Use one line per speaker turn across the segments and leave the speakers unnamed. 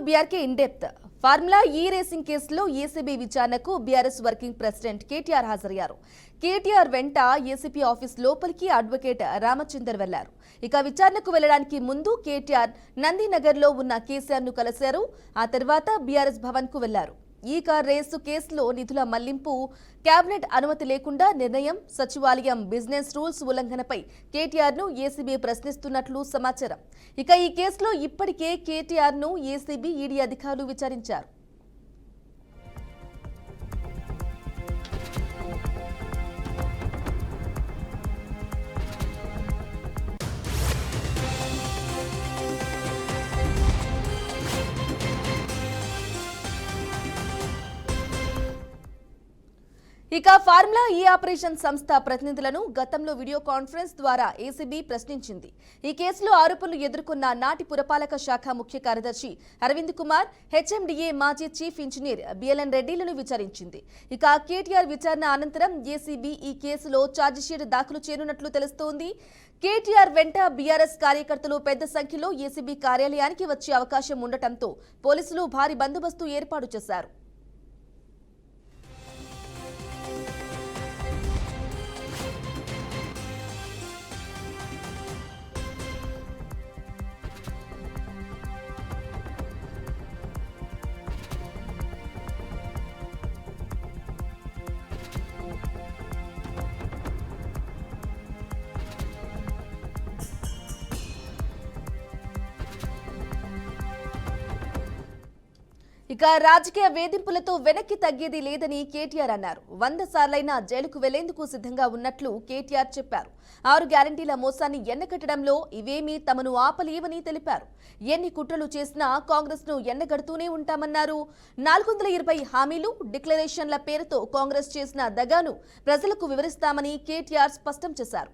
BRK in depth formula ఈ racing కేసులో ACB విచారణకు బీఆర్ఎస్ వర్కింగ్ ప్రెసిడెంట్ కేటీఆర్ హాజరయ్యారు. కేటీఆర్ వెంట ఏసీపీ ఆఫీస్ లోపలికి అడ్వకేట్ రామచందర్ వెళ్లారు. ఇక విచారణకు వెళ్లడానికి ముందు కేటీఆర్ నందినగర్ లో ఉన్న కేసీఆర్ ను కలిశారు. ఆ తర్వాత బీఆర్ఎస్ భవన్ కు వెళ్లారు. ఈ కార్ రేసు కేసులో నిధుల మళ్లింపు, కేబినెట్ అనుమతి లేకుండా నిర్ణయం, సచివాలయం బిజినెస్ రూల్స్ ఉల్లంఘనపై కేటీఆర్ ను ఏసీబీ ప్రశ్నిస్తున్నట్లు సమాచారం. ఇక ఈ కేసులో ఇప్పటికే కేటీఆర్ ను ఏసీబీ, ఈడీ అధికారులు విచారించారు. ఇక ఫార్ములా ఈ ఆపరేషన్ సంస్థ ప్రతినిధులను గతంలో వీడియో కాన్ఫరెన్స్ ద్వారా ఏసీబీ ప్రశ్నించింది. ఈ కేసులో ఆరోపణలు ఎదుర్కొన్న నాటి పురపాలక శాఖ ముఖ్య కార్యదర్శి అరవింద్ కుమార్, హెచ్ఎండిఏ మాజీ చీఫ్ ఇంజనీర్ బిఎల్ఎన్ రెడ్డిలను విచారించింది. ఇక కేటీఆర్ విచారణ అనంతరం ఏసీబీ ఈ కేసులో ఛార్జిషీట్ దాఖలు చేయనున్నట్లు తెలుస్తోంది. కేటీఆర్ వెంట బీఆర్ఎస్ కార్యకర్తలు పెద్ద సంఖ్యలో ఏసీబీ కార్యాలయానికి వచ్చే అవకాశం ఉండటంతో పోలీసులు భారీ బందోబస్తు ఏర్పాటు చేశారు. ఇక రాజకీయ వేధింపులతో వెనక్కి తగ్గేది లేదని కేటీఆర్ అన్నారు. 100 సార్లైనా జైలుకు వెళ్లేందుకు సిద్ధంగా ఉన్నట్లు కేటీఆర్ చెప్పారు. 6 గ్యారంటీల మోసాన్ని ఎండగట్టడంలో ఇవేమీ తమను ఆపలేవని తెలిపారు. ఎన్ని కుట్రలు చేసినా కాంగ్రెస్ ను ఎండగడుతూనే ఉంటామన్నారు. 420 హామీలు, డిక్లరేషన్ల పేరుతో కాంగ్రెస్ చేసిన దగాను ప్రజలకు వివరిస్తామని కేటీఆర్ స్పష్టం చేశారు.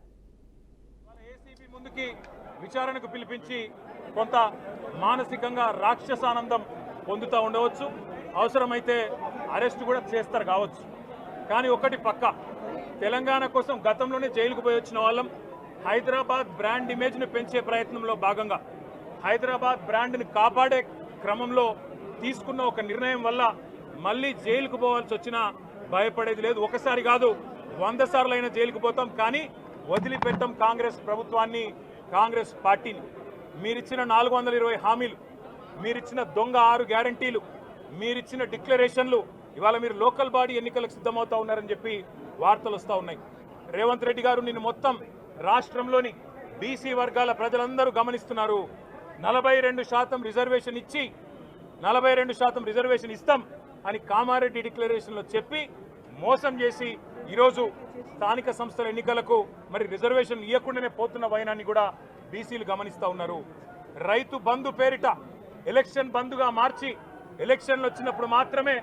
విచారణకు పిలిపించి కొంత మానసికంగా రాక్షసానందం పొందుతూ ఉండవచ్చు, అవసరమైతే అరెస్ట్ కూడా చేస్తారు కావచ్చు. కానీ ఒకటి పక్క, తెలంగాణ కోసం గతంలోనే జైలుకు పోయి వచ్చిన వాళ్ళం. హైదరాబాద్ బ్రాండ్ ఇమేజ్ను పెంచే ప్రయత్నంలో భాగంగా హైదరాబాద్ బ్రాండ్ని కాపాడే క్రమంలో తీసుకున్న ఒక నిర్ణయం వల్ల మళ్ళీ జైలుకు పోవాల్సి వచ్చినా భయపడేది లేదు. ఒకసారి కాదు, 100 సార్లైనా జైలుకు పోతాం, కానీ వదిలిపెట్టాం కాంగ్రెస్ ప్రభుత్వాన్ని, కాంగ్రెస్ పార్టీని. మీరిచ్చిన 420 హామీలు, మీరిచ్చిన దొంగ 6 గ్యారంటీలు, మీరిచ్చిన డిక్లరేషన్లు, ఇవాళ మీరు లోకల్ బాడీ ఎన్నికలకు సిద్ధమవుతా ఉన్నారని చెప్పి వార్తలు వస్తూ ఉన్నాయి. రేవంత్ రెడ్డి గారు నిన్ను మొత్తం రాష్ట్రంలోని బీసీ వర్గాల ప్రజలందరూ గమనిస్తున్నారు. 42% రిజర్వేషన్ ఇచ్చి 42% రిజర్వేషన్ ఇస్తాం అని కామారెడ్డి డిక్లరేషన్లో చెప్పి మోసం చేసి ఈరోజు స్థానిక సంస్థల ఎన్నికలకు మరి రిజర్వేషన్ ఇవ్వకుండానే పోతున్న వైనాన్ని కూడా బీసీలు గమనిస్తూ ఉన్నారు. రైతు బంధు పేరిట ఎలక్షన్ బంధుగా మార్చి ఎలక్షన్లు వచ్చినప్పుడు మాత్రమే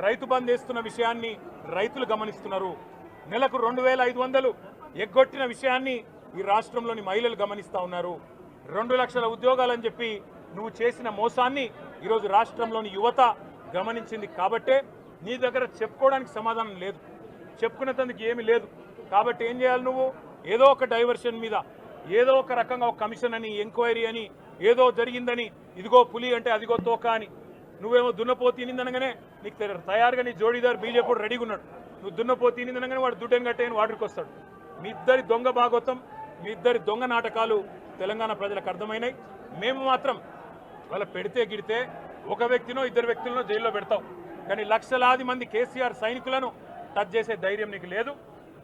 రైతు బంద్ వేస్తున్న విషయాన్ని రైతులు గమనిస్తున్నారు. నెలకు 2500 ఎగ్గొట్టిన విషయాన్ని ఈ రాష్ట్రంలోని మహిళలు గమనిస్తూ ఉన్నారు. 2 లక్షల ఉద్యోగాలని చెప్పి నువ్వు చేసిన మోసాన్ని ఈరోజు రాష్ట్రంలోని యువత గమనించింది. కాబట్టే నీ దగ్గర చెప్పుకోవడానికి సమాధానం లేదు, చెప్పుకునేందుకు ఏమీ లేదు. కాబట్టి ఏం చేయాలి, నువ్వు ఏదో ఒక డైవర్షన్ మీద, ఏదో ఒక రకంగా ఒక కమిషన్ అని, ఎంక్వైరీ అని, ఏదో జరిగిందని, ఇదిగో పులి అంటే అదిగో తోక అని, నువ్వేమో దున్నపోతు తినిందనగానే నీకు తయారుగా నీ జోడీదారు బీజేపీ రెడీగా ఉన్నాడు. నువ్వు దున్నపోతు తినిందనగానే వాడు దుడ్డని కట్టేయని వాడికి వస్తాడు. మీ ఇద్దరి దొంగ భాగోతం, మీ ఇద్దరి దొంగ నాటకాలు తెలంగాణ ప్రజలకు అర్థమైనాయి. మేము మాత్రం వాళ్ళ పెడితే గిడితే ఒక వ్యక్తినో 2 వ్యక్తులను జైల్లో పెడతాం, కానీ లక్షలాది మంది కేసీఆర్ సైనికులను టచ్ చేసే ధైర్యం నీకు లేదు.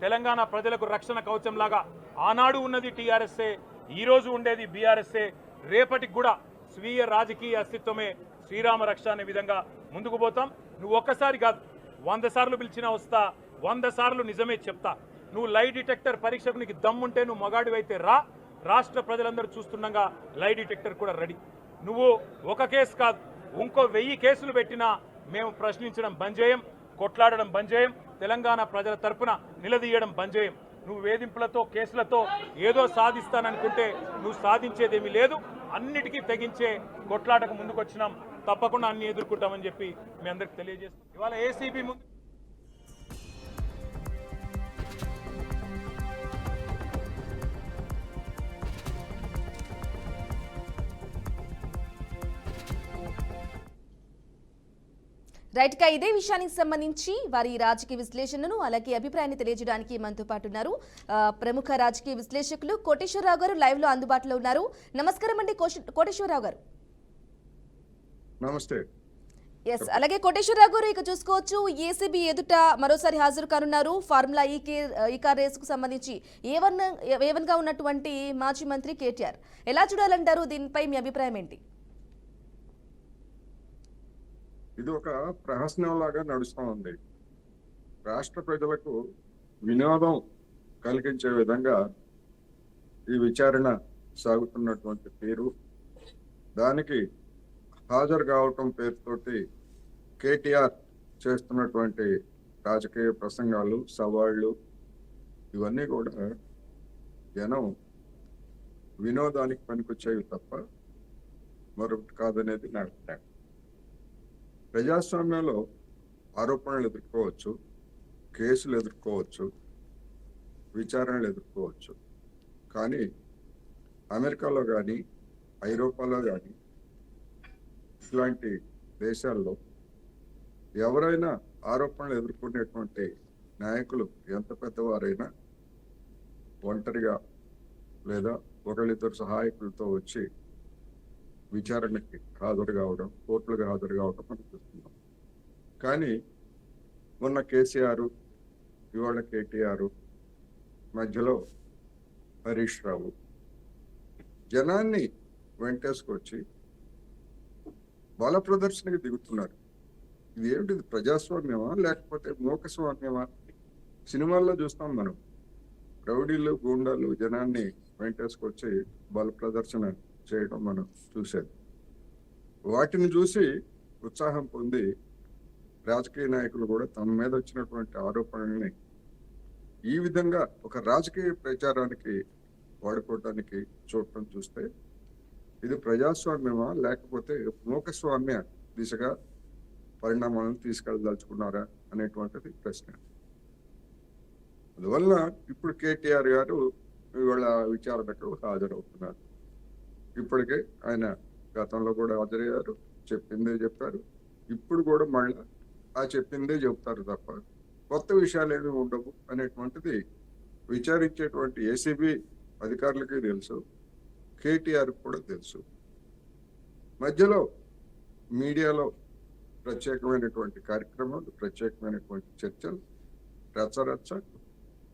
తెలంగాణ ప్రజలకు రక్షణ కవచంలాగా ఆనాడు ఉన్నది టీఆర్ఎస్ఏ, ఈరోజు ఉండేది బీఆర్ఎస్ఏ, రేపటికి కూడా స్వీయ రాజకీయ అస్తిత్వమే శ్రీరామ రక్ష అనే విధంగా ముందుకు పోతాం. నువ్వు ఒక్కసారి కాదు, 100 సార్లు పిలిచినా వస్తా, 100 సార్లు నిజమే చెప్తా. నువ్వు లై డిటెక్టర్ పరీక్షకు నీకు దమ్ముంటే నువ్వు మగాడివైతే రా, రాష్ట్ర ప్రజలందరూ చూస్తుండగా లై డిటెక్టర్ కూడా రెడీ. నువ్వు ఒక కేసు కాదు, ఇంకో 1000 కేసులు పెట్టినా మేము ప్రశ్నించడం బంద్ చేయం, కొట్లాడడం బంద్ చేయం, తెలంగాణ ప్రజల తరపున నిలదీయడం బంద్ చేయం. నువ్వు వేధింపులతో, కేసులతో ఏదో సాధిస్తాననుకుంటే నువ్వు సాధించేదేమీ లేదు. అన్నిటికీ తెగించే కొట్లాటకు ముందుకొచ్చినాం, తప్పకుండా అన్ని ఎదుర్కొంటామని చెప్పి మీ అందరికి తెలియజేస్తాం. ఇవాళ ఏసీబీ ముందు
రైట్ గా ఇదే విషయానికి సంబంధించి వారి రాజకీయ విశ్లేషణను అలాగే అభిప్రాయాన్ని తెలియజేయడానికి మనతో పాటు ఉన్నారు ప్రముఖ రాజకీయ విశ్లేషకులు కోటేశ్వరరావు గారు లైవ్ లో అందుబాటులో ఉన్నారు. నమస్కారం అండి కోటేశ్వరరావు గారు.
నమస్తే.
ఎస్, అలాగే కోటేశ్వరరావు గారు ఇక చూసుకోవచ్చు ఏసీబీ ఎదుట మరోసారి హాజరు కానున్నారు. ఫార్ములా ఈ కార్ రేసుకు సంబంధించి ఏవన్ గా ఉన్నటువంటి మాజీ మంత్రి కేటీఆర్ ఎలా చూడాలంటారు? దీనిపై మీ అభిప్రాయం ఏంటి?
ఇది ఒక ప్రహసనం లాగా నడుస్తూ ఉంది. రాష్ట్ర ప్రజలకు వినోదం కలిగించే విధంగా ఈ విచారణ సాగుతున్నటువంటి తీరు, దానికి హాజరు కావటం పేరుతోటి కేటీఆర్ చేస్తున్నటువంటి రాజకీయ ప్రసంగాలు, సవాళ్లు ఇవన్నీ కూడా జనం వినోదానికి పనికొచ్చేవి తప్ప మరొకటి కాదనేది నా అభిప్రాయం. ప్రజాస్వామ్యంలో ఆరోపణలు ఎదుర్కోవచ్చు, కేసులు ఎదుర్కోవచ్చు, విచారణలు ఎదుర్కోవచ్చు. కానీ అమెరికాలో కానీ ఐరోపాలో కానీ ఇట్లాంటి దేశాల్లో ఎవరైనా ఆరోపణలు ఎదుర్కొనేటువంటి నాయకులు ఎంత పెద్దవారైనా ఒంటరిగా లేదా ఒకళ్ళిద్దరు సహాయకులతో వచ్చి విచారణకి హాజరు కావడం, కోర్టులకు హాజరు కావడం మనం చూస్తున్నాం. కానీ మొన్న కేసీఆర్, ఇవాళ కేటీఆర్, మధ్యలో హరీష్ రావు జనాన్ని వెంటేసుకొచ్చి బల ప్రదర్శనకి దిగుతున్నారు. ఇది ఏమిటిది? ప్రజాస్వామ్యమా లేకపోతే మూకస్వామ్యమా? సినిమాల్లో చూస్తాం మనం, రౌడీలు, గూండాలు జనాన్ని వెంటేసుకొచ్చి బల ప్రదర్శన చేయడం మనం చూసేది. వాటిని చూసి ఉత్సాహం పొంది రాజకీయ నాయకులు కూడా తమ మీద వచ్చినటువంటి ఆరోపణల్ని ఈ విధంగా ఒక రాజకీయ ప్రచారానికి వాడుకోవడానికి చూడటం చూస్తే ఇది ప్రజాస్వామ్యమా లేకపోతే మూకస్వామ్య దిశగా పరిణామాలను తీసుకెళ్ళదలుచుకున్నారా అనేటువంటిది ప్రశ్న. అందువల్ల ఇప్పుడు కేటీఆర్ గారు ఇవాళ విచారణకు హాజరవుతున్నారు. ఇప్పటికే ఆయన గతంలో కూడా హాజరయ్యారు, చెప్పిందే చెప్పారు. ఇప్పుడు కూడా మళ్ళీ ఆ చెప్పిందే చెప్తారు తప్ప కొత్త విషయాలు ఏమి ఉండవు అనేటువంటిది విచారించేటువంటి ఏసీబీ అధికారులకి తెలుసు, కేటీఆర్ కూడా తెలుసు. మధ్యలో మీడియాలో ప్రత్యేకమైనటువంటి కార్యక్రమాలు, ప్రత్యేకమైనటువంటి చర్చలు, రచ్చరచ్చ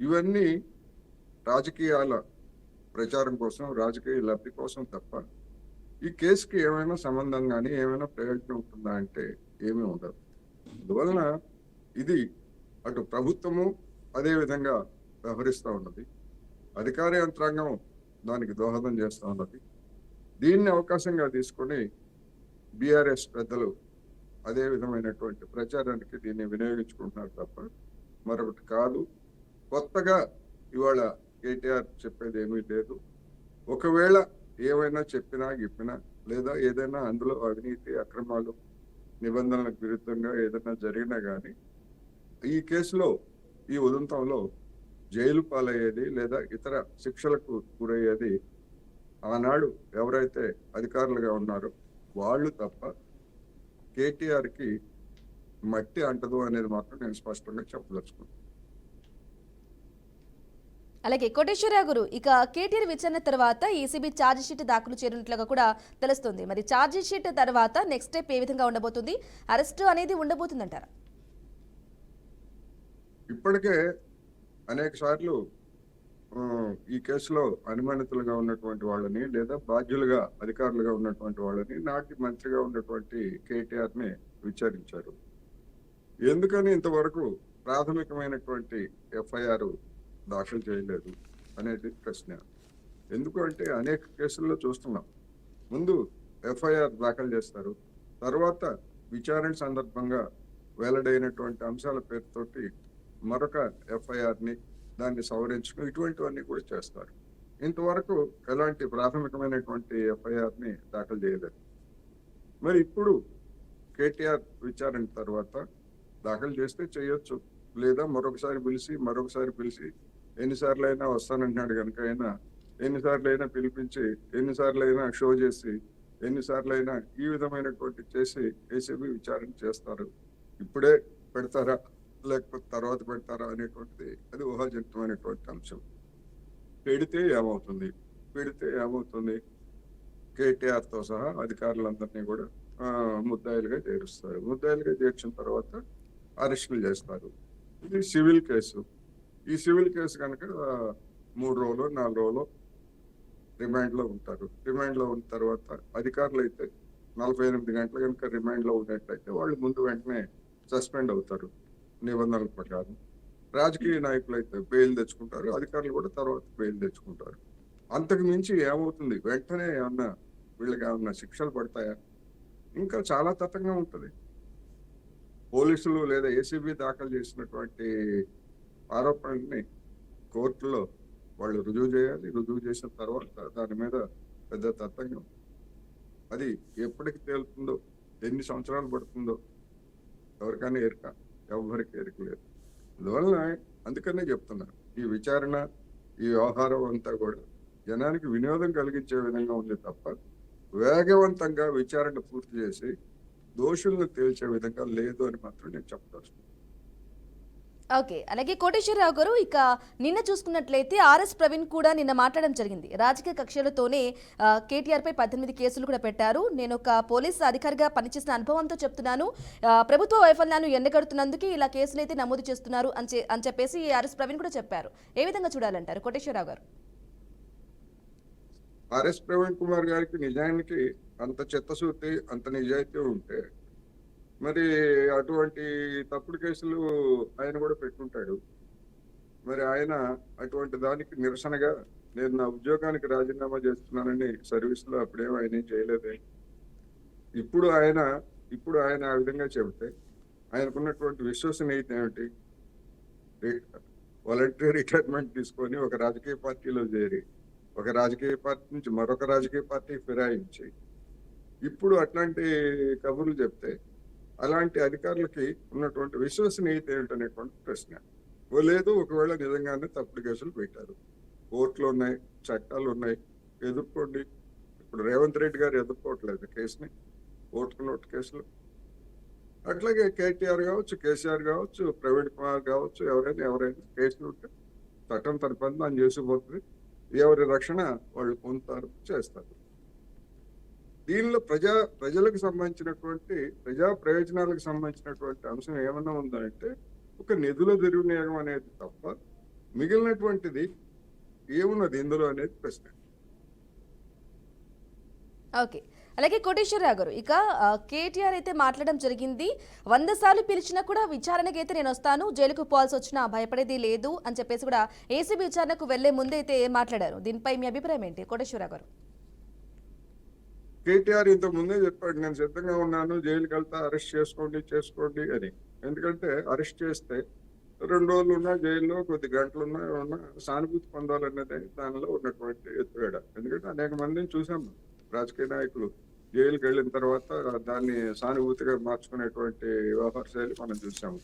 ఇవన్నీ రాజకీయాల ప్రచారం కోసం, రాజకీయ లబ్ధి కోసం తప్ప ఈ కేసుకి ఏమైనా సంబంధం కానీ ఏమైనా ప్రయోజనం ఉంటుందా అంటే ఏమీ ఉండదు. అందువలన ఇది అటు ప్రభుత్వము అదే విధంగా వ్యవహరిస్తూ ఉన్నది, అధికార యంత్రాంగం దానికి దోహదం చేస్తూ ఉన్నది. దీన్ని అవకాశంగా తీసుకొని బీఆర్ఎస్ పెద్దలు అదే విధమైనటువంటి ప్రచారానికి దీన్ని వినియోగించుకుంటున్నారు తప్ప మరొకటి కాదు. కొత్తగా ఇవాళ కేటీఆర్ చెప్పేది ఏమీ లేదు. ఒకవేళ ఏమైనా చెప్పినా లేదా ఏదైనా అందులో అవినీతి, అక్రమాలు, నిబంధనలకు విరుద్ధంగా ఏదైనా జరిగినా కానీ ఈ కేసులో, ఈ ఉదంతంలో జైలు పాలయ్యేది లేదా ఇతర శిక్షలకు గురయ్యేది ఆనాడు ఎవరైతే అధికారులుగా ఉన్నారో వాళ్ళు తప్ప కేటీఆర్కి మట్టి అంటదు అనేది మాత్రం నేను స్పష్టంగా చెప్పదలుచుకున్నాను.
అలాగే కోటేశ్వరరావు గారు, ఇక కేటీఆర్ విచారణ తర్వాత ఏసీబీ ఛార్జ్ షీట్ దాఖలు చేయనున్నట్లుగా కూడా తెలుస్తుంది. మరి ఛార్జ్ షీట్ తర్వాత నెక్స్ట్ స్టెప్ ఏ విధంగా ఉండబోతుంది? అరెస్ట్ అనేది ఉండబోతుందంటారా?
ఇప్పటికే అనేక సార్లు ఈ కేసులో అనుమానితులుగా ఉన్నటువంటి వాళ్ళని లేదా బాధ్యులుగా అధికారులుగా ఉన్నటువంటి వాళ్ళని నాటి మంత్రిగా ఉన్నటువంటి కేటీఆర్ ని విచారించారు. ఎందుకని ఇంతవరకు ప్రాథమికమైనటువంటి ఎఫ్ఐఆర్ దాఖలు చేయలేదు అనేది ప్రశ్న. ఎందుకు అంటే అనేక కేసుల్లో చూస్తున్నాం, ముందు ఎఫ్ఐఆర్ దాఖలు చేస్తారు, తర్వాత విచారణ సందర్భంగా వెల్లడైనటువంటి అంశాల పేరుతోటి మరొక ఎఫ్ఐఆర్ని దాన్ని సవరించడం ఇటువంటివన్నీ కూడా చేస్తారు. ఇంతవరకు ఎలాంటి ప్రాథమికమైనటువంటి ఎఫ్ఐఆర్ని దాఖలు చేయలేదు. మరి ఇప్పుడు కేటీఆర్ విచారణ తర్వాత దాఖలు చేస్తే చేయొచ్చు, లేదా మరొకసారి పిలిచి ఎన్నిసార్లు అయినా వస్తానంటున్నాడు కనుక అయినా ఎన్నిసార్లు అయినా పిలిపించి ఎన్నిసార్లు అయినా షో చేసి ఎన్నిసార్లు అయినా ఈ విధమైనటువంటి చేసి ఏసీబీ విచారణ చేస్తారు. ఇప్పుడే పెడతారా లేకపోతే తర్వాత పెడతారా అనేటువంటిది అది ఊహాజనితమైనటువంటి అంశం. పెడితే ఏమవుతుంది కేటీఆర్తో సహా అధికారులందరినీ కూడా ముద్దాయిలుగా చేరుస్తారు. ముద్దాయిలుగా చేర్చిన తర్వాత అరెస్టులు చేస్తారు. ఇది సివిల్ కేసు. ఈ సివిల్ కేసు కనుక 3 రోజులు 4 రోజులు రిమాండ్లో ఉంటారు. రిమాండ్లో ఉన్న తర్వాత అధికారులు అయితే 48 గంటలు కనుక రిమాండ్లో ఉన్నట్లయితే వాళ్ళు ముందు వెంటనే సస్పెండ్ అవుతారు నిబంధనల ప్రకారం. రాజకీయ నాయకులు అయితే బెయిల్ తెచ్చుకుంటారు, అధికారులు కూడా తర్వాత బెయిల్ తెచ్చుకుంటారు. అంతకు మించి ఏమవుతుంది, వెంటనే ఏమన్నా వీళ్ళకి ఏమన్నా శిక్షలు పడతాయా? ఇంకా చాలా తతంగా ఉంటుంది. పోలీసులు లేదా ఏసీబీ దాఖలు చేసినటువంటి ఆరోపణల్ని కోర్టులో వాళ్ళు రుజువు చేయాలి. రుజువు చేసిన తర్వాత దాని మీద పెద్ద తతంగం. అది ఎప్పటికి తేలుతుందో, ఎన్ని సంవత్సరాలు పడుతుందో ఎవరికైనా ఎరుక, ఎవరికి ఎరుక లేదు. అందువలన అందుకనే చెప్తున్నారు, ఈ విచారణ, ఈ వ్యవహారం అంతా కూడా జనానికి వినోదం కలిగించే విధంగా ఉంది తప్ప వేగవంతంగా విచారణ పూర్తి చేసి దోషులను తేల్చే విధంగా లేదు అని మాత్రం నేను చెప్పదలుచుకున్నాను.
ఓకే, అలాగే కోటేశ్వరరావు గారు, ఇక నిన్న చూసుకున్నట్లయితే ఆర్ఎస్ ప్రవీణ్ కూడా నిన్న మాట్లాడడం జరిగింది. రాజకీయ కక్షలతోనే కేటీఆర్ పై 18 కేసులు కూడా పెట్టారు. నేను ఒక పోలీస్ అధికారిగా పనిచేసిన అనుభవంతో చెప్తున్నాను, ప్రభుత్వ వైఫల్యాన్ని ఎండగడుతున్నందుకే ఇలా కేసులు అయితే నమోదు చేస్తున్నారు అని చెప్పేసి ఆర్ఎస్ ప్రవీణ్ కూడా చెప్పారు. ఏ విధంగా చూడాలంటారు కోటేశ్వరరావు గారు?
ఆర్ఎస్ ప్రవీణ్ కుమార్ గారికి నిజానికి అంత చిత్తశుద్ధి, అంత నిజాయితీ ఉంటే మరి అటువంటి తప్పుడు కేసులు ఆయన కూడా పెట్టుకుంటాడు. మరి ఆయన అటువంటి దానికి నిరసనగా నేను నా ఉద్యోగానికి రాజీనామా చేస్తున్నానని సర్వీస్లో అప్పుడేమో ఆయన ఏం చేయలేదే. ఇప్పుడు ఆయన ఆ విధంగా చెబితే ఆయనకున్నటువంటి విశ్వసనీయత ఏమిటి? వాలంటరీ రిటైర్మెంట్ తీసుకొని ఒక రాజకీయ పార్టీలో చేరి, ఒక రాజకీయ పార్టీ నుంచి మరొక రాజకీయ పార్టీ ఫిరాయించి ఇప్పుడు అట్లాంటి కబుర్లు చెప్తే అలాంటి అధికారులకి ఉన్నటువంటి విశ్వసనీయత ఏమిటనేటువంటి ప్రశ్న. లేదు, ఒకవేళ నిజంగానే తప్పుడు కేసులు పెట్టారు, కోర్టులు ఉన్నాయి, చట్టాలు ఉన్నాయి, ఎదుర్కోండి. ఇప్పుడు రేవంత్ రెడ్డి గారు ఎదుర్కోవట్లేదు కేసుని, ఓటుకు నోటు కేసులు. అట్లాగే కేటీఆర్ కావచ్చు, కేసీఆర్ కావచ్చు, ప్రవీణ్ కుమార్ కావచ్చు, ఎవరైనా కేసులు ఉంటే చట్టం తన పని దాన్ని చేసిపోతుంది. ఎవరి రక్షణ వాళ్ళు పొందుతారు, చేస్తారు. దీనిలో ప్రజలకు సంబంధించినటువంటి ప్రజా ప్రయోజనాలకు సంబంధించినటువంటి అంశం ఏమన్నా ఉందంటే ఒక నిధుల దుర్వినియోగం అనేది తప్ప మిగిలినటువంటిది ఏమున్నది ఇందులో అనేది ప్రశ్న.
ఓకే, అలాగే కోటేశ్వరరావు గారు, ఇక కేటీఆర్ అయితే మాట్లాడడం జరిగింది. 100 సార్లు పిలిచినా కూడా విచారణకి అయితే నేను వస్తాను, జైలుకు పోవాల్సి వచ్చినా భయపడేది లేదు అని చెప్పేసి కూడా ఏసీబీ విచారణకు వెళ్లే ముందైతే మాట్లాడారు. దీనిపై మీ అభిప్రాయం ఏంటి కోటేశ్వరరావు గారు?
కేటీఆర్ ఇంతకు ముందే చెప్పాడు, నేను సిద్ధంగా ఉన్నాను, జైలుకి వెళ్తా, అరెస్ట్ చేసుకోండి అని. ఎందుకంటే అరెస్ట్ చేస్తే 2 రోజులు ఉన్నా జైల్లో, కొద్ది గంటలు ఉన్నా సానుభూతి పొందాలన్నదే దానిలో ఉన్నటువంటి ఎత్తుగడ. ఎందుకంటే అనేక మందిని చూసాము, రాజకీయ నాయకులు జైలుకి వెళ్ళిన తర్వాత దాన్ని సానుభూతిగా మార్చుకునేటువంటి వ్యవహార శైలి మనం చూసాము.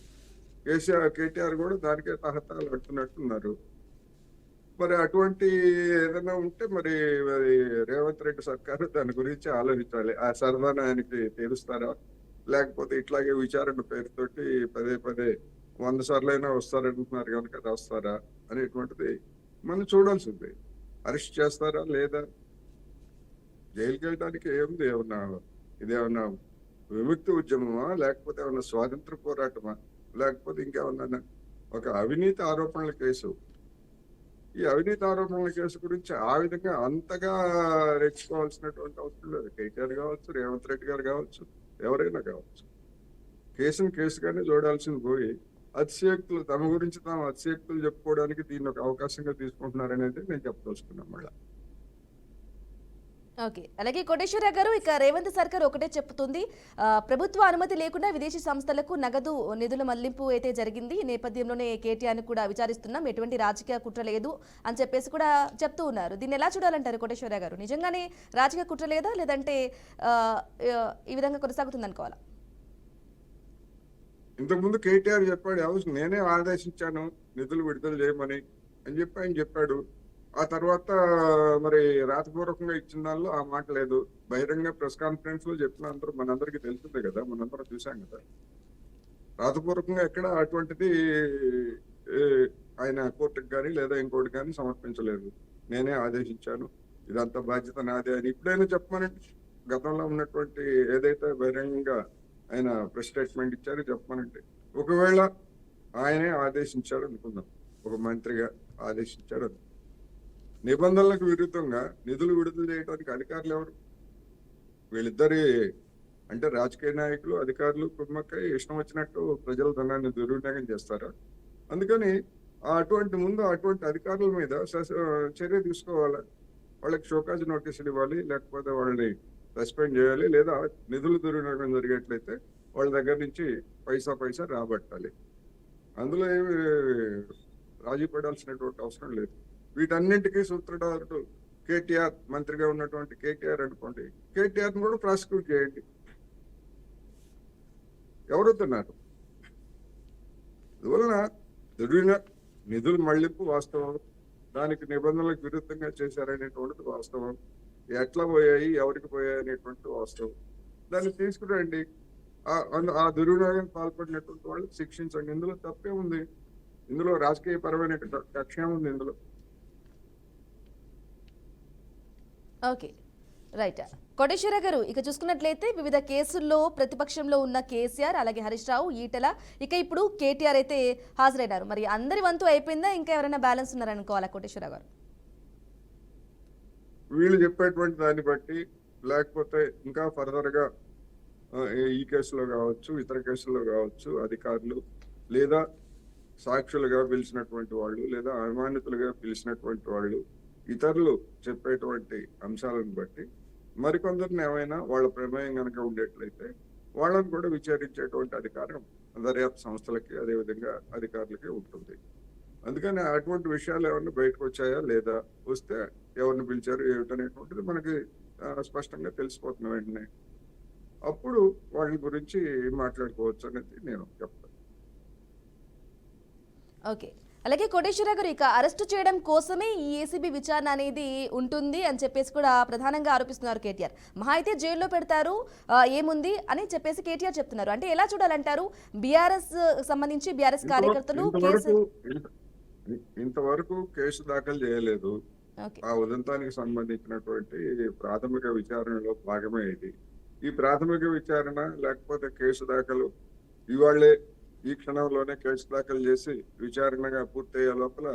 కేటీఆర్ కూడా దానికే తహతాలు కడుతున్నట్టున్నారు. మరి అటువంటి ఏదైనా ఉంటే మరి రేవంత్ రెడ్డి సర్కారు దాని గురించి ఆలోచించాలి. ఆ సరదాను ఆయనకి తీరుస్తారా, లేకపోతే ఇట్లాగే విచారణ పేరుతోటి పదే 100 సార్లైనా వస్తారంటున్నారు కనుక రాస్తారా అనేటువంటిది మనం చూడాల్సింది. అరెస్ట్ చేస్తారా లేదా? జైలుకి వెళ్ళడానికి ఏముంది? ఇదేమన్నా విముక్తి ఉద్యమమా, లేకపోతే ఏమన్నా స్వాతంత్ర పోరాటమా, లేకపోతే ఇంకేమన్నా ఒక అవినీతి ఆరోపణల కేసు? ఈ అవినీతి ఆరోపణల కేసు గురించి ఆ విధంగా అంతగా రెచ్చుకోవాల్సినటువంటి అవసరం లేదు. కేటీఆర్ కావచ్చు, రేవంత్ రెడ్డి గారు కావచ్చు, ఎవరైనా కావచ్చు. కేసును కేసుగానే చూడాల్సింది పోయి అతిశయోక్తులు, తమ గురించి తాము అతిశయోక్తులు చెప్పుకోవడానికి దీన్ని ఒక అవకాశంగా తీసుకుంటున్నారనేది నేను చెప్పదలుచుకున్నాను మళ్ళీ.
ఓకే, అలాగే కోటేశ్వరరావు గారు, ఇక రేవంత్ సర్కార్ ఒకటే చెప్తుంది, ప్రభుత్వ అనుమతి లేకుండా విదేశీ సంస్థలకు నగదు నిధుల మళ్లింపు అయితే జరిగింది. ఈ నేపథ్యంలోనే కేటీఆర్ని కూడా విచారిస్తున్నాం, ఎటువంటి రాజకీయ కుట్ర లేదు అని చెప్పేసి కూడా చెప్తూ ఉన్నారు. దీన్ని ఎలా చూడాలంటారు కోటేశ్వరరావు గారు? నిజంగానే రాజకీయ కుట్ర లేదా, లేదంటే ఈ విధంగా కొనసాగుతుంది అనుకోవాలా?
ఇంతకుముందు కేటీఆర్ చెప్పాడు, నేనే ఆదేశించాను నిధులు విడుదల చేయమని అని చెప్పి ఆయన చెప్పాడు. ఆ తర్వాత మరి రాతపూర్వకంగా ఇచ్చిన దానిలో ఆ మాట లేదు. బహిరంగ ప్రెస్ కాన్ఫరెన్స్ లో చెప్పిన మనందరికీ తెలిసిందే కదా, మనందరం చూసాం కదా. రాతపూర్వకంగా ఎక్కడ అటువంటిది ఏ, ఆయన కోర్టుకు కానీ లేదా ఇంకోటి కానీ సమర్పించలేదు. నేనే ఆదేశించాను, ఇదంతా బాధ్యత నాదే అని ఇప్పుడైనా చెప్పమనండి. గతంలో ఉన్నటువంటి ఏదైతే బహిరంగంగా ఆయన ప్రెస్ స్టేట్మెంట్ ఇచ్చారో చెప్పమనండి. ఒకవేళ ఆయనే ఆదేశించాడు అనుకుందాం, ఒక మంత్రిగా ఆదేశించాడు అనుకుందాం. నిబంధనలకు విరుద్ధంగా నిధులు విడుదల చేయడానికి అధికారులు ఎవరు? వీళ్ళిద్దరి అంటే రాజకీయ నాయకులు, అధికారులు కుమ్మక్కై ఇష్టం వచ్చినట్టు ప్రజల ధనాన్ని దుర్వినియోగం చేస్తారు. అందుకని అటువంటి ముందు అటువంటి అధికారుల మీద చర్య తీసుకోవాలి. వాళ్ళకి షోకాజ్ నోటీసులు ఇవ్వాలి, లేకపోతే వాళ్ళని సస్పెండ్ చేయాలి, లేదా నిధులు దుర్వినియోగం జరిగేట్లయితే వాళ్ళ దగ్గర నుంచి పైసా రాబట్టాలి. అందులో ఏమి రాజీ పడాల్సినటువంటి అవసరం లేదు. వీటన్నింటికీ సూత్రధారుడు కేటీఆర్, మంత్రిగా ఉన్నటువంటి కేటీఆర్ అనుకోండి. కేటీఆర్ని కూడా ప్రాసిక్యూట్ చేయండి. ఎవరుతున్నారు? అందువలన నిధులు మళ్లింపు వాస్తవం, దానికి నిబంధనలకు విరుద్ధంగా చేశారనేటువంటిది వాస్తవం, ఎట్లా పోయాయి, ఎవరికి పోయాయి అనేటువంటి వాస్తవం. దాన్ని తీసుకురండి. ఆ దుర్వినియోగం పాల్పడినటువంటి వాళ్ళు శిక్షించండి. ఇందులో తప్పే ఉంది? ఇందులో రాజకీయ పరమైన కక్ష ఉంది ఇందులో.
Okay, right. కోటేశ్వర గారు, ఇక చూసుకున్నట్లయితే వివిధ కేసుల్లో ప్రతిపక్షంలో ఉన్న కేసీఆర్, అలాగే హరీష్ రావు, ఈటెల, ఇక ఇప్పుడు కేటీఆర్ అయితే హాజరైనారు. మరి అందరి వంతు అయిపోయిందా, ఇంకా ఎవరైనా బ్యాలెన్స్ ఉన్నారనుకోవాలా కోటేశ్వర గారు?
వీళ్ళు చెప్పేటువంటి దాన్ని బట్టి, లేకపోతే ఇంకా ఫర్దర్ గా ఈ కేసులో కావచ్చు, ఇతర కేసుల్లో కావచ్చు, అధికారులు లేదా సాక్షులుగా పిలిచినటువంటి వాళ్ళు, లేదా అనుమానితులుగా పిలిచినటువంటి వాళ్ళు, ఇతరులు చెప్పేటువంటి అంశాలను బట్టి మరికొందరిని ఏమైనా వాళ్ళ ప్రమేయం కనుక ఉండేట్లయితే వాళ్ళని కూడా విచారించేటువంటి అధికారం దర్యాప్తు సంస్థలకి, అదేవిధంగా అధికారులకి ఉంటుంది. అందుకని అటువంటి విషయాలు ఏమన్నా బయటకు వచ్చాయా లేదా, వస్తే ఎవరిని పిలిచారు ఏమిటనేటువంటిది మనకి స్పష్టంగా తెలిసిపోతున్న వెంటనే అప్పుడు వాటి గురించి మాట్లాడుకోవచ్చు అనేది నేను చెప్తాను.
ఓకే, అలాగే కోటేశ్వర గారు, ఇక అరెస్టు చేయడం కోసమే ఈ ఏసీబీ విచారణ అనేది ఉంటుంది అని చెప్పేసి కూడా ప్రధానంగా ఆరోపిస్తున్నారు కేటీఆర్. మహా అయితే జైల్లో పెడతారు, ఏముంది అని చెప్పేసి కేటీఆర్ చెప్తున్నారు. అంటే ఎలా చూడాలంటారు? బీఆర్ఎస్ సంబంధించి బీఆర్ఎస్ కార్యకర్తలు
ఇంతవరకు కేసు దాఖలు చేయలేదు. ఆ ఉదంతానికి సంబంధించినటువంటి ప్రాథమిక విచారణలో భాగమే ఇది. ఈ ప్రాథమిక విచారణ లేకపోతే కేసు దాఖలు ఇవాళ్లే ఈ క్షణంలోనే కేసు దాఖలు చేసి విచారణగా పూర్తయ్యే లోపల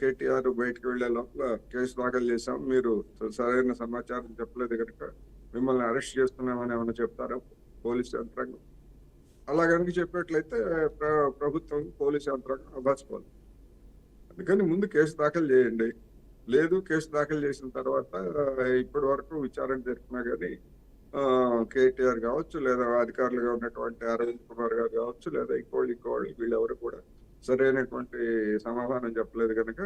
కేటీఆర్ బయటకు వెళ్లే లోపల కేసు దాఖలు చేశాం, మీరు సరైన సమాచారం చెప్పలేదు కనుక మిమ్మల్ని అరెస్ట్ చేస్తున్నామని ఏమైనా చెప్తారా పోలీసు యంత్రాంగం? అలా కనుక చెప్పేట్లయితే ప్రభుత్వం, పోలీసు యంత్రాంగం అభాసుకోవాలి. అందుకని ముందు కేసు దాఖలు చేయండి. లేదు, కేసు దాఖలు చేసిన తర్వాత ఇప్పటి వరకు విచారణ జరిపినా కానీ కేటీఆర్ కావచ్చు, లేదా అధికారులుగా ఉన్నటువంటి అరవింద్ కుమార్ గారు కావచ్చు, లేదా ఇంకోళ్ళు వీళ్ళెవరు కూడా సరైనటువంటి సమాధానం చెప్పలేదు కనుక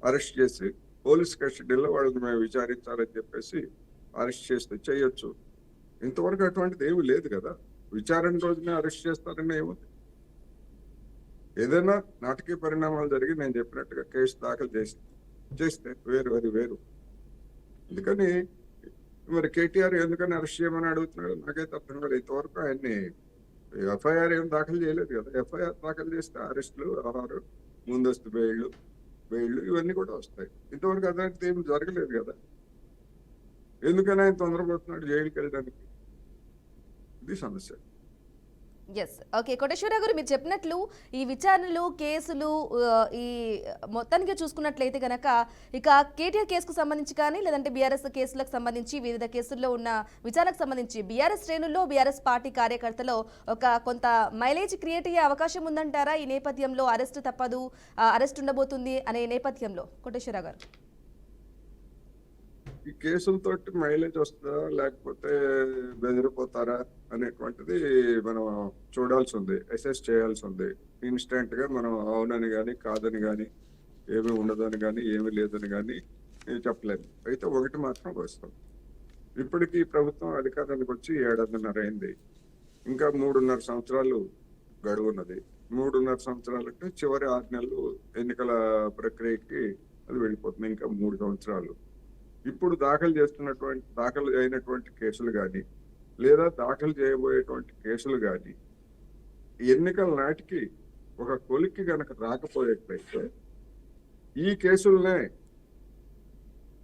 అరెస్ట్ చేసి పోలీస్ కస్టడీలో వాళ్ళని మేము విచారించాలని చెప్పేసి అరెస్ట్ చేస్తే చేయొచ్చు. ఇంతవరకు అటువంటిది ఏమీ లేదు కదా. విచారణ రోజునే అరెస్ట్ చేస్తారని ఏముంది? ఏదైనా నాటకీయ పరిణామాలు జరిగి నేను చెప్పినట్టుగా కేసు దాఖలు చేస్తే వేరు, అది వేరు. అందుకని మరి కేటీఆర్ ఎందుకని అరెస్ట్ చేయమని అడుగుతున్నాడు నాకైతే అర్థం కాదు. ఇంతవరకు ఆయన్ని ఎఫ్ఐఆర్ ఏం దాఖలు చేయలేదు కదా. ఎఫ్ఐఆర్ దాఖలు చేస్తే అరెస్టులు, ఆహారు, ముందస్తు బెయిళ్లు ఇవన్నీ కూడా వస్తాయి. ఇంతవరకు అదంతా ఏం జరగలేదు కదా. ఎందుకని ఆయన తొందరపడుతున్నాడు జైలుకి వెళ్ళడానికి? ఇది సమస్య.
ఎస్, ఓకే కోటేశ్వర గారు, మీరు చెప్పినట్లు ఈ విచారణలు, కేసులు, ఈ మొత్తానికి చూసుకున్నట్లయితే కనుక ఇక కేటీఆర్ కేసుకు సంబంధించి కానీ, లేదంటే బీఆర్ఎస్ కేసులకు సంబంధించి, వివిధ కేసుల్లో ఉన్న విచారణకు సంబంధించి బీఆర్ఎస్ శ్రేణుల్లో, బీఆర్ఎస్ పార్టీ కార్యకర్తలో కొంత మైలేజ్ క్రియేట్ అయ్యే అవకాశం ఉందంటారా? ఈ నేపథ్యంలో అరెస్ట్ తప్పదు, అరెస్ట్ ఉండబోతుంది అనే నేపథ్యంలో కోటేశ్వర గారు,
ఈ కేసులతో మైలేజ్ వస్తుందా లేకపోతే బెదిరిపోతారా అనేటువంటిది మనం చూడాల్సి ఉంది, అసెస్ చేయాల్సి ఉంది. ఇన్స్టెంట్ గా మనం అవునని కానీ, కాదని కానీ, ఏమీ ఉండదని కానీ, ఏమీ లేదని కానీ చెప్పలేము. అయితే ఒకటి మాత్రం వస్తాం, ఇప్పటికీ ప్రభుత్వం అధికారానికి వచ్చి 7.5 అయింది. ఇంకా 3.5 సంవత్సరాలు గడువున్నది. 3.5 సంవత్సరాలంటే చివరి 6 నెలలు ఎన్నికల ప్రక్రియకి అది వెళ్ళిపోతుంది. ఇంకా 3 సంవత్సరాలు. ఇప్పుడు దాఖలు అయినటువంటి కేసులు కానీ, లేదా దాఖలు చేయబోయేటువంటి కేసులు కానీ ఎన్నికల నాటికి ఒక కొలిక్కి గనక రాకపోయేట్లయితే ఈ కేసులనే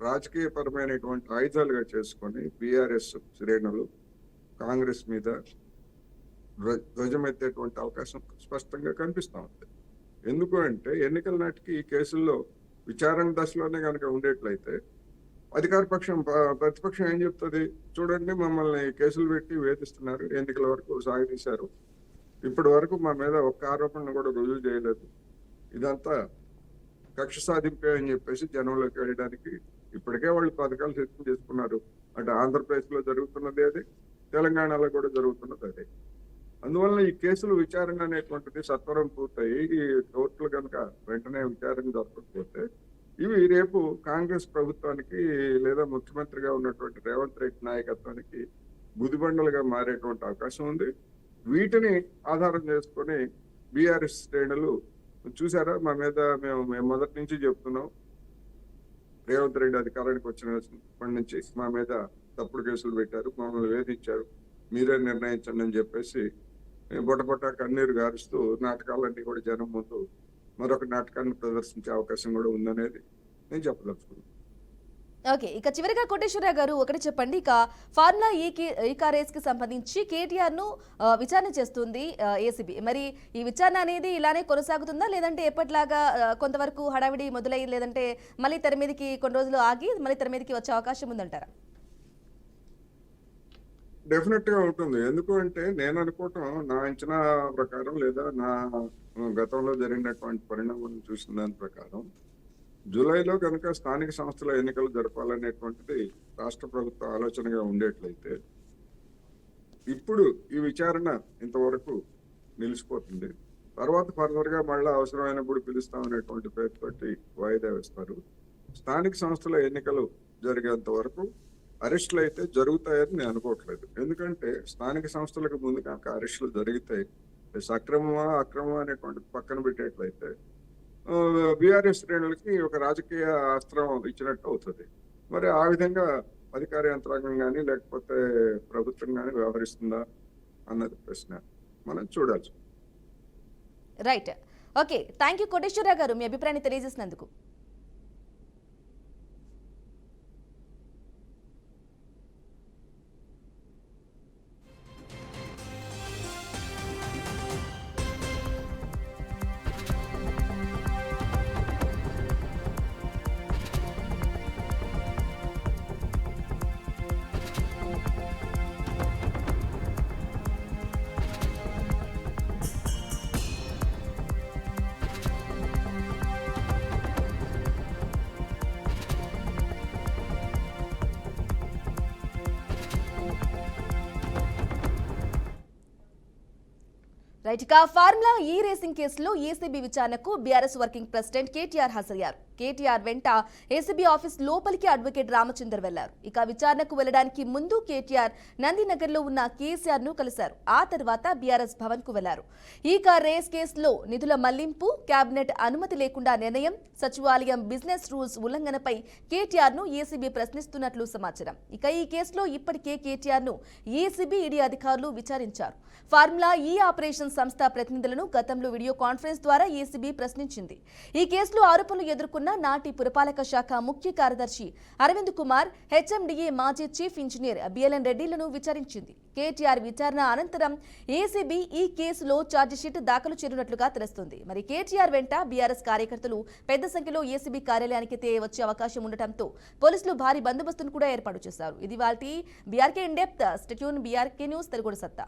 రాజకీయపరమైనటువంటి ఆయుధాలుగా చేసుకొని బీఆర్ఎస్ శ్రేణులు కాంగ్రెస్ మీద ధ్వజమెత్తేటువంటి అవకాశం స్పష్టంగా కనిపిస్తూ ఉంది. ఎందుకు అంటే ఎన్నికల నాటికి ఈ కేసుల్లో విచారణ దశలోనే కనుక ఉండేట్లయితే అధికార పక్షం ప్రతిపక్షం ఏం చెప్తుంది, చూడండి మమ్మల్ని కేసులు పెట్టి వేధిస్తున్నారు, ఎన్నికల వరకు సాగదీశారు, ఇప్పటి వరకు మా మీద ఒక్క ఆరోపణ కూడా రుజువు చేయలేదు, ఇదంతా కక్ష సాధింపే అని చెప్పేసి జనంలోకి వెళ్ళడానికి ఇప్పటికే వాళ్ళు పథకాలు సిద్ధం చేసుకున్నారు. అంటే ఆంధ్రప్రదేశ్ లో జరుగుతున్నది అది, తెలంగాణలో కూడా జరుగుతున్నది అదే. అందువల్ల ఈ కేసులు విచారణ అనేటువంటిది సత్వరం పూర్తయి ఈ కోర్టులు కనుక వెంటనే విచారణ జరగకపోతే ఇవి రేపు కాంగ్రెస్ ప్రభుత్వానికి లేదా ముఖ్యమంత్రిగా ఉన్నటువంటి రేవంత్ రెడ్డి నాయకత్వానికి గుదిబండలుగా మారేటువంటి అవకాశం ఉంది. వీటిని ఆధారం చేసుకొని బీఆర్ఎస్ శ్రేణులు చూసారా మా మీద మేము మొదటి నుంచి చెప్తున్నాం, రేవంత్ రెడ్డి అధికారానికి వచ్చినప్పటి నుంచి మా మీద తప్పుడు కేసులు పెట్టారు, మమ్మల్ని వేధించారు, మీరే నిర్ణయించండి అని చెప్పేసి బొటబొట కన్నీరు గారుస్తూ నాటకాలన్నీ కూడా జనం ముందు మరొక నాటకాన్ని ప్రదర్శించే అవకాశం కూడా ఉందనేది నేను చెప్పదలుచుకున్నాను.
ఓకే, ఇక చివరిగా కోటేశ్వరరావు గారు ఒకటి చెప్పండి. ఇక ఫార్ములా ఈ కార్ రేస్ కి సంబంధించి కేటీఆర్ ను విచారణ చేస్తుంది ఏసీబీ. మరి ఈ విచారణ అనేది ఇలానే కొనసాగుతుందా, లేదంటే ఎప్పటిలాగా కొంతవరకు హడావిడి మొదలై లేదంటే మళ్ళీ తెర మీదకి కొన్ని రోజులు ఆగి మళ్ళీ తెర మీదకి వచ్చే అవకాశం ఉందంటారా?
డెఫినెట్ గా ఉంటుంది. ఎందుకు అంటే నేను అనుకోవటం, నా అంచనా ప్రకారం లేదా నా గతంలో జరిగినటువంటి పరిణామాలను చూసిన దాని ప్రకారం జూలైలో కనుక స్థానిక సంస్థల ఎన్నికలు జరపాలనేటువంటిది రాష్ట్ర ప్రభుత్వ ఆలోచనగా ఉండేట్లయితే ఇప్పుడు ఈ విచారణ ఇంతవరకు నిలిచిపోతుంది. తర్వాత ఫర్దర్ గా మళ్ళీ అవసరమైనప్పుడు పిలుస్తామనేటువంటి పేరుతోటి వాయిదా వేస్తారు. స్థానిక సంస్థల ఎన్నికలు జరిగేంత వరకు అరెస్టులు అయితే జరుగుతాయని నేను అనుకోవట్లేదు. ఎందుకంటే స్థానిక సంస్థలకు ముందు కనుక అరెస్టులు జరిగితే సక్రమమా అక్రమమా అనేటువంటి పక్కన పెట్టేట్లయితే బీఆర్ఎస్ శ్రేణులకి ఒక రాజకీయ అస్త్రం ఇచ్చినట్టు అవుతుంది. మరి ఆ విధంగా అధికార యంత్రాంగం కానీ లేకపోతే ప్రభుత్వం కానీ వ్యవహరిస్తుందా అన్నది ప్రశ్న మనం చూడాల్సి.
Right, okay, thank you Koteswararao గారు మీ అభిప్రాయాన్ని తెలియజేసినందుకు. రైట్, ఇక ఫార్ములా ఈ రేసింగ్ కేసులో ఏసీబీ విచారణకు బీఆర్ఎస్ వర్కింగ్ ప్రెసిడెంట్ కేటీఆర్ హాజరయ్యారు. కేటీఆర్ వెంట ఏసీబీ ఆఫీస్ లోపలికి అడ్వకేట్ రామచందర్ వెళ్లారు. ఇక విచారణకు వెళ్లడానికి ముందు కేటీఆర్ నందినగర్ లో ఉన్న కేసీఆర్ ను కలిశారు. ఆ తర్వాత బీఆర్ఎస్ భవన్ కు వెళ్లారు. ఈ కార్ రేస్ కేసులో నిధుల మళ్లింపు, కేబినెట్ అనుమతి లేకుండా నిర్ణయం, సచివాలయం బిజినెస్ రూల్స్ ఉల్లంఘనపై కేటీఆర్ ను ఏసీబీ ప్రశ్నిస్తున్నట్లు సమాచారం. ఇక ఈ కేసులో ఇప్పటికే కేటీఆర్ ను ఏసీబీ ఈడీ అధికారులు విచారించారు. ఫార్ములా ఈ ఆపరేషన్ సంస్థ ప్రతినిధులను గతంలో వీడియో కాన్ఫరెన్స్ ద్వారా ఏసీబీ ప్రశ్నించింది. ఈ కేసులో ఆరోపణలు ఎదుర్కొన్న నాటి పురపాలక శాఖ ముఖ్య కార్యదర్శి అరవింద్ కుమార్, హెచ్ఎండిఏ మాజీ చీఫ్ ఇంజనీర్ బిఎల్ఎన్ రెడ్డిలను విచారించింది. కేటీఆర్ విచారణ అనంతరం ఏసీబీ ఈ కేసులో ఛార్జిషీట్ దాఖలు చేయనున్నట్లుగా తెలుస్తుంది. మరి కేటీఆర్ వెంట బీఆర్ఎస్ కార్యకర్తలు పెద్ద సంఖ్యలో ఏసీబీ కార్యాలయానికి వచ్చే అవకాశం ఉండటంతో పోలీసులు భారీ బందోబస్తును కూడా ఏర్పాటు చేశారు. ఇది వాటి BRK in depth. Stay tune, BRK news Telugu సత్తా.